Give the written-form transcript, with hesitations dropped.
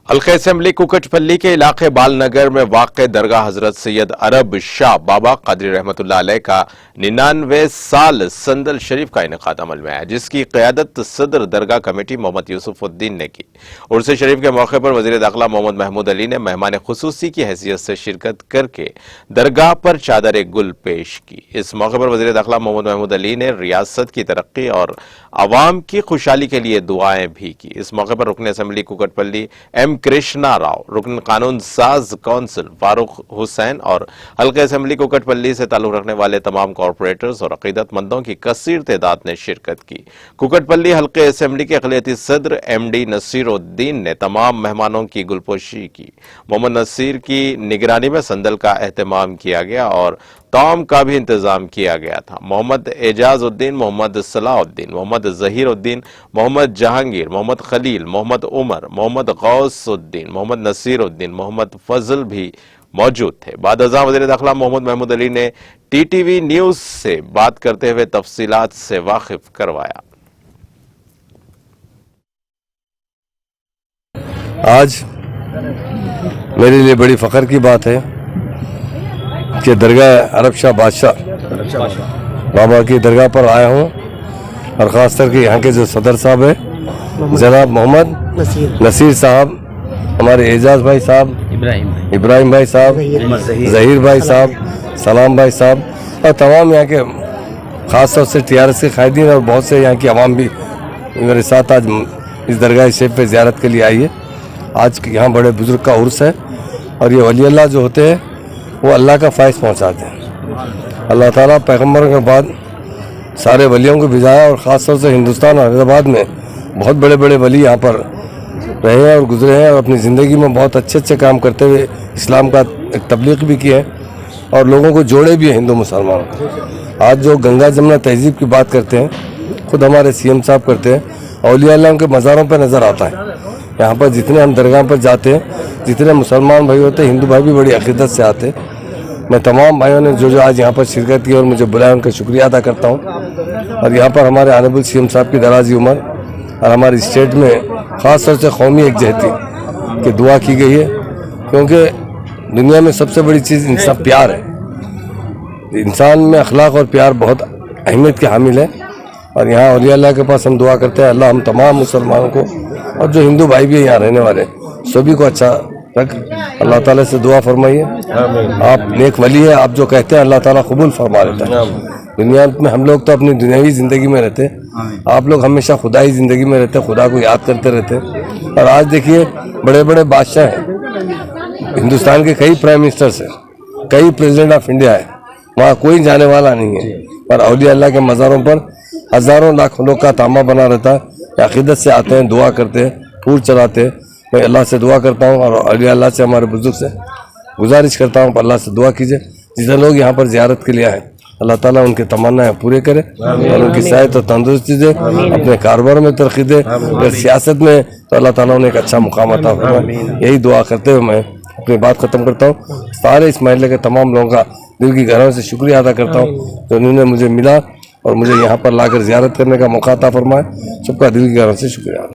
حلقہ اسمبلی کوکٹپلی کے علاقے بال نگر میں واقع درگاہ حضرت سید عرب شاہ بابا قادری رحمۃ اللہ علیہ کا 99 سال سندل شریف کا انعقاد عمل میں آیا، جس کی قیادت صدر درگاہ کمیٹی محمد یوسف الدین نے کی۔ عرس شریف کے موقع پر وزیر داخلہ محمد محمود علی نے مہمان خصوصی کی حیثیت سے شرکت کر کے درگاہ پر چادر گل پیش کی۔ اس موقع پر وزیر داخلہ محمد محمود علی نے ریاست کی ترقی اور عوام کی خوشحالی کے لیے دعائیں بھی کی۔ اس موقع پر رکن اسمبلی کوکٹپلی ایم کرشنا راؤ، رکن قانون ساز کونسل فاروق حسین اور حلقہ اسمبلی کوکٹپلی سے تعلق رکھنے والے تمام کارپوریٹرز اور عقیدت مندوں کی کثیر تعداد نے شرکت کی۔ کوکٹپلی حلقہ اسمبلی کے اقلیتی صدر ایم ڈی نصیر الدین نے تمام مہمانوں کی گلپوشی کی۔ محمد نصیر کی نگرانی میں سندل کا اہتمام کیا گیا اور طعام کا بھی انتظام کیا گیا تھا۔ محمد اعجاز الدین، محمد صلاح الدین، محمد ظہیر الدین، محمد جہانگیر، محمد خلیل، محمد عمر، محمد غوث الدین، محمد نصیر الدین، محمد فضل بھی موجود تھے۔ بعد ازاں وزیر داخلہ محمد محمود علی نے ٹی ٹی وی نیوز سے بات کرتے ہوئے تفصیلات سے واقف کروایا۔ آج میرے لیے بڑی فخر کی بات ہے کہ درگاہ عرب شاہ بادشاہ بابا کی درگاہ پر آیا ہوں، اور خاص کر کے یہاں کے جو صدر صاحب ہیں جناب محمد نصیر صاحب، ہمارے اعجاز بھائی صاحب، ابراہیم بھائی صاحب، ظہیر بھائی صاحب، سلام بھائی صاحب، اور تمام یہاں کے خاص طور سے ٹی آر ایس کے قائدین اور بہت سے یہاں کی عوام بھی میرے ساتھ آج اس درگاہ شریف پہ زیارت کے لیے آئی ہے۔ آج یہاں بڑے بزرگ کا عرس ہے، اور یہ ولی اللہ جو ہوتے ہیں وہ اللہ کا فائز پہنچاتے ہیں۔ اللہ تعالیٰ پیغمبر کے بعد سارے ولیوں کو بھیجایا، اور خاص طور سے ہندوستان اور حیدرآباد میں بہت بڑے بڑے ولی یہاں پر رہے ہیں اور گزرے ہیں، اور اپنی زندگی میں بہت اچھے اچھے کام کرتے ہوئے اسلام کا ایک تبلیغ بھی کی ہے اور لوگوں کو جوڑے بھی ہیں ہندو مسلمانوں کو۔ آج جو گنگا جمنا تہذیب کی بات کرتے ہیں، خود ہمارے سی ایم صاحب کرتے ہیں، اولیاء اللہ کے مزاروں پہ نظر آتا ہے۔ یہاں پر جتنے ہم درگاہ پر جاتے ہیں، جتنے مسلمان بھائی ہوتے ہیں، ہندو بھائی بھی بڑی عقیدت سے آتے ہیں۔ میں تمام بھائیوں نے جو آج یہاں پر شرکت کی اور مجھے بلایا ان کا شکریہ ادا کرتا ہوں، اور یہاں پر ہمارے آنریبل سی ایم صاحب کی درازی عمر اور ہماری اسٹیٹ میں خاص طور سے قومی یکجہتی کی دعا کی گئی ہے، کیونکہ دنیا میں سب سے بڑی چیز انسان پیار ہے۔ انسان میں اخلاق اور پیار بہت اہمیت کے حامل ہے، اور یہاں اولیاء اللہ کے پاس ہم دعا کرتے ہیں اللہ ہم تمام مسلمانوں کو اور جو ہندو بھائی بھی ہیں یہاں رہنے والے سبھی کو اچھا رکھ۔ اللہ تعالیٰ سے دعا فرمائیے، آپ نیک ولی ہیں، آپ جو کہتے ہیں اللہ تعالیٰ قبول فرما لیتا ہے۔ دنیا میں ہم لوگ تو اپنی دنیاوی زندگی میں رہتے ہیں، آپ لوگ ہمیشہ خدائی زندگی میں رہتے ہیں، خدا کو یاد کرتے رہتے ہیں۔ اور آج دیکھیے بڑے بڑے بادشاہ ہیں، ہندوستان کے کئی پرائم منسٹرز ہیں، کئی پریزیڈنٹ آف انڈیا ہے، وہاں کوئی جانے والا نہیں ہے، پر اولیاء اللہ کے مزاروں پر ہزاروں لاکھ لوگ کا تامہ بنا رہتا ہے، عقیدت سے آتے ہیں، دعا کرتے ہیں، پھول چڑھاتے ہیں۔ میں اللہ سے دعا کرتا ہوں اور اولیاء اللہ سے، ہمارے بزرگ سے گزارش کرتا ہوں کہ اللہ سے دعا کیجیے جتنے لوگ یہاں پر زیارت کے لیے آئے، اللہ تعالیٰ ان کی تمنائیں پورے کرے اور ان کی صحت اور تندرستی دے، اپنے کاروبار میں ترقی دے، اگر سیاست میں تو اللہ تعالیٰ انہیں ایک اچھا مقام عطا فرمائے۔ یہی دعا کرتے ہوئے میں اپنی بات ختم کرتا ہوں۔ سارے اس محلے کے تمام لوگوں کا دل کی گہرائیوں سے شکریہ ادا کرتا ہوں جو انہوں نے مجھے ملا اور مجھے یہاں پر لا کر زیارت کرنے کا موقع عطا فرمایا۔ سب کا دل کی گہرائیوں سے شکریہ۔